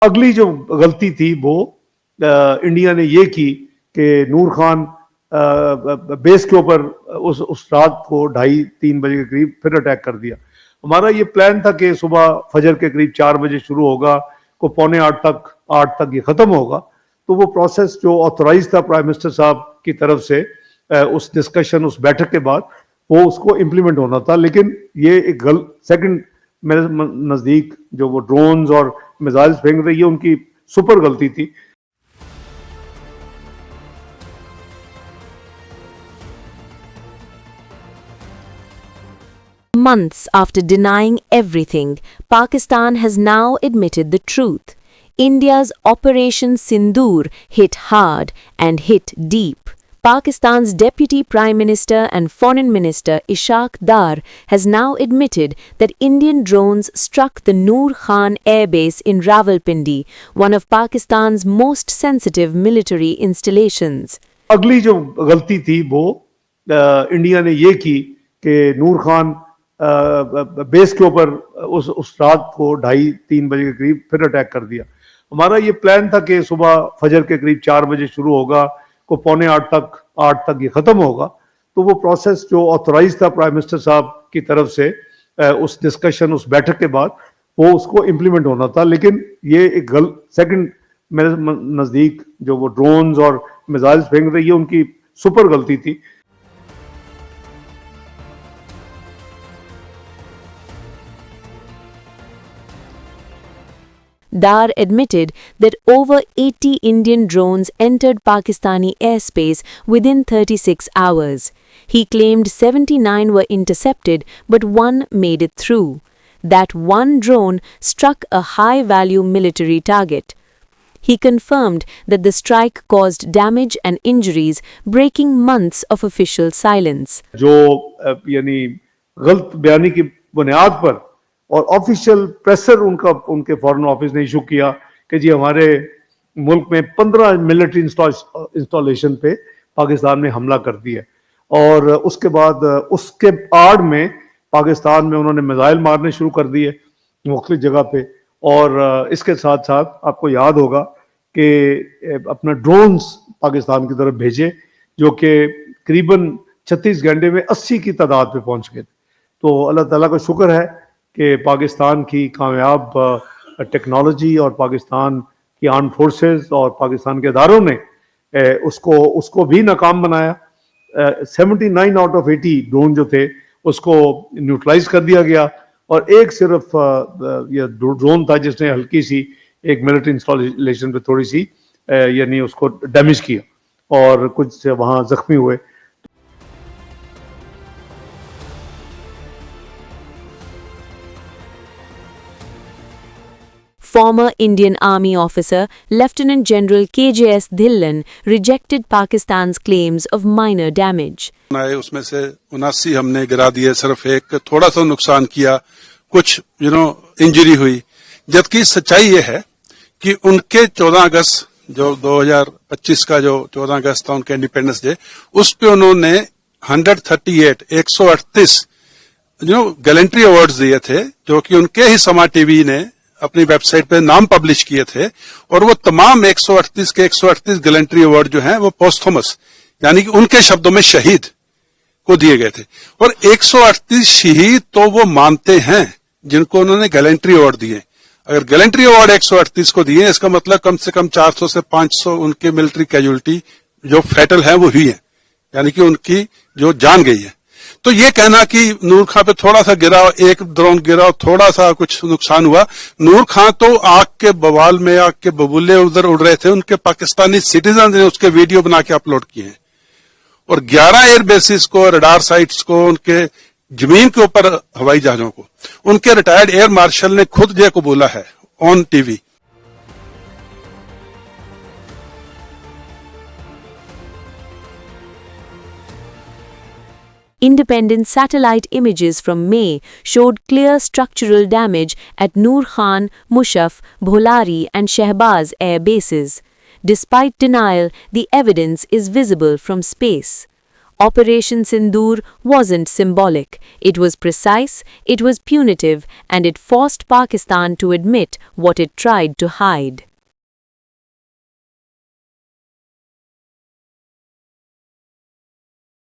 अगली जो गलती थी वो इंडिया ने ये की कि नूर खान बेस के ऊपर उस रात को 2:30-3 बजे के करीब फिर अटैक कर दिया। हमारा ये प्लान था कि सुबह फजर के करीब 4 बजे शुरू होगा, को पौने 8 तक ये खत्म होगा। तो वो प्रोसेस जो ऑथोराइज था प्राइम मिनिस्टर साहब की तरफ से उस डिस्कशन, उस बैठक के बाद वो उसको इम्प्लीमेंट होना था। लेकिन ये एक सेकंड मेरे नज़दीक जो वो ड्रोन्स और मिसाइल्स फेंक रही है, उनकी सुपर गलती थी। Months after denying everything, Pakistan has now admitted the truth. India's Operation Sindoor hit hard and hit deep. Pakistan's Deputy Prime Minister and Foreign Minister Ishaq Dar has now admitted that Indian drones struck the Noor Khan Air Base in Rawalpindi, one of Pakistan's most sensitive military installations. अगली जो गलती थी वो India ने ये की कि नूर Khan base के ऊपर उस रात को 2:30-3 बजे के करीब फिर अटैक कर दिया। हमारा ये प्लान था कि सुबह फजर के करीब 4 बजे शुरू होगा, को पौने 8 तक ये खत्म होगा। तो वो प्रोसेस जो ऑथोराइज था प्राइम मिनिस्टर साहब की तरफ से उस डिस्कशन, उस बैठक के बाद वो उसको इम्प्लीमेंट होना था। लेकिन ये एक सेकंड मेरे नज़दीक जो वो ड्रोन्स और मिसाइल्स फेंक रही है, उनकी सुपर गलती थी। Dar admitted that over 80 Indian drones entered Pakistani airspace within 36 hours. He claimed 79 were intercepted, but one made it through. That one drone struck a high-value military target. He confirmed that the strike caused damage and injuries, breaking months of official silence. जो यानी गलत बयानी की बुनियाद पर और official pressure उनके foreign office ने इशू किया कि जी हमारे मुल्क में 15 मिलिट्री इंस्टॉलेशन पे पाकिस्तान ने हमला कर दिया। और उसके बाद उसके आड़ में पाकिस्तान में उन्होंने मिसाइल मारने शुरू कर दिए मुख्तलिफ जगह पे। और इसके साथ साथ आपको याद होगा कि अपना ड्रोन्स पाकिस्तान की तरफ भेजे, जो कि करीबन 36 घंटे में 80 की तादाद पे पहुंच गए। तो अल्लाह ताला का शुक्र है कि पाकिस्तान की कामयाब टेक्नोलॉजी और पाकिस्तान की आर्म फोर्सेस और पाकिस्तान के इदारों ने उसको भी नाकाम बनाया। 79 आउट ऑफ 80 ड्रोन जो थे उसको न्यूट्रलाइज कर दिया गया, और एक सिर्फ ये ड्रोन था जिसने हल्की सी एक मिलिट्री इंस्टॉलेशन पे थोड़ी सी यानी उसको डैमेज किया और कुछ वहाँ जख्मी हुए। Former Indian Army officer Lieutenant General KJS Dhillon rejected Pakistan's claims of minor damage. उसमें से 79 हमने गिरा दिए, सिर्फ एक थोड़ा सा नुकसान किया, कुछ इंजरी हुई। जबकि सच्चाई ये है कि उनके 14 अगस्त जो 2025 का जो 14 अगस्त था उनके इंडिपेंडेंस डे, उस पे उन्होंने 138 गैलेंट्री अवार्ड्स दिए थे, जो कि उनके ही समा टीवी ने अपनी वेबसाइट पे नाम पब्लिश किए थे। और वो तमाम 138 के 138 गैलेंट्री अवार्ड जो हैं वो पोस्थुमस, यानी कि उनके शब्दों में शहीद को दिए गए थे। और 138 शहीद तो वो मानते हैं जिनको उन्होंने गैलेंट्री अवार्ड दिए। अगर गैलेंट्री अवार्ड 138 को दिए, इसका मतलब कम से कम 400 से 500 उनके मिलिट्री कैजुअलिटी जो फैटल है वो हुई है, यानी कि उनकी जो जान गई है। तो ये कहना कि नूर खां पे थोड़ा सा गिरा, एक ड्रोन गिरा, थोड़ा सा कुछ नुकसान हुआ, नूर खां तो आग के बवाल में, आग के बबूले उधर उड़ रहे थे। उनके पाकिस्तानी सिटीजन ने उसके वीडियो बना के अपलोड किए हैं। और 11 एयर बेसिस को, रडार साइट्स को, उनके जमीन के ऊपर हवाई जहाजों को उनके रिटायर्ड एयर मार्शल ने खुद जे को बोला है on TV. Independent satellite images from May showed clear structural damage at Noor Khan, Mushaf, Bholari and Shehbaz air bases. Despite denial, the evidence is visible from space. Operation Sindoor wasn't symbolic. It was precise, it was punitive, and it forced Pakistan to admit what it tried to hide.